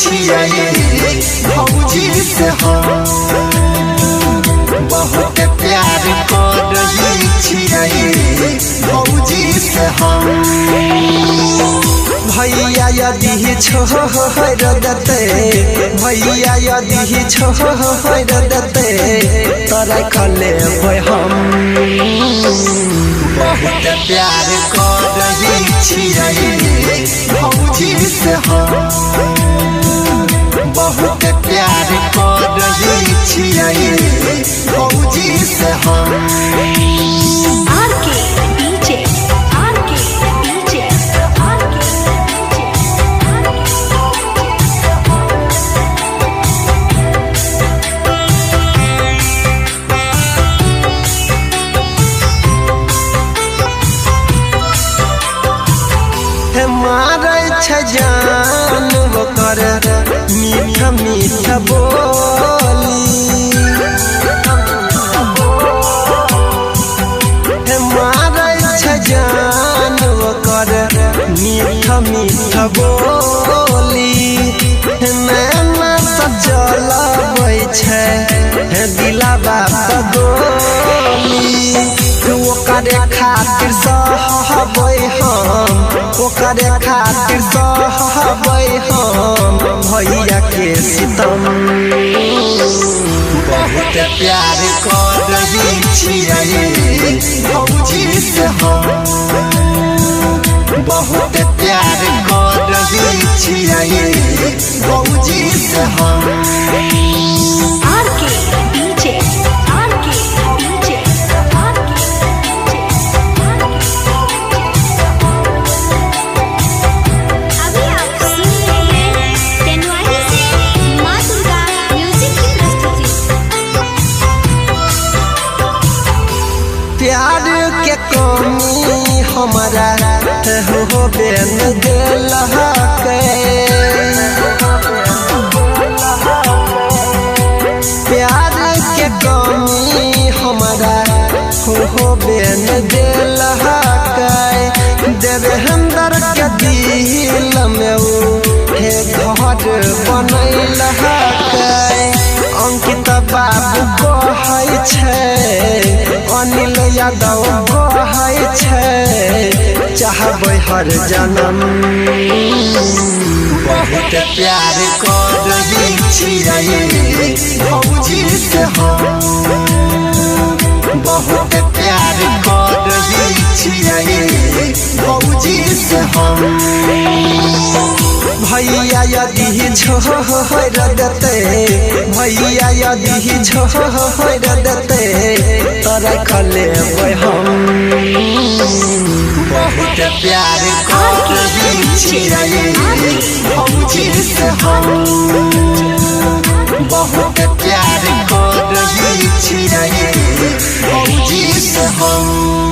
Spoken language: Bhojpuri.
छियै भौजी से हम बहुत प्यार कर रही छियै भौजी से हम। भैया यदि छोड़ देते भैया यदि छोड़ देते तोरा खले हम बहुत प्यार कर रही छियै भौजी से हम बहुत प्यार कर रही छियै भौजी से हम। मारे जान ओकर मीठा मीठा बोली मारे जान ओकर मीठा मीठा बोली नैना चलबै छै दिलाबा गोली ओकरे खातिर सहबै हम ओकरे खातिर सहबै हम भैया के सितम बहुत प्यार कर रही छियै भौजी से हम बहुत प्यार कर रही छियै भौजी से हम। प्यार के कमी हमारा हो बेन दिल प्यार के कमी हमारा हो बेन दिल देवेंद्र के दिल में हे घर बनैल अंकित बाबू कहै छै अनिल यादव कहै छै चाहबै हर जन्म बहुत प्यार कर रही छियै भौजी से हम बहुत प्यार कर रही छियै भौजी से हम। भैया यदि छोड़ देते भैया यदि छोड़ देते तोरा खले हम बहुत प्यार कर रही छियै भौजी से हम बहुत प्यार कर रही छियै भौजी से हम।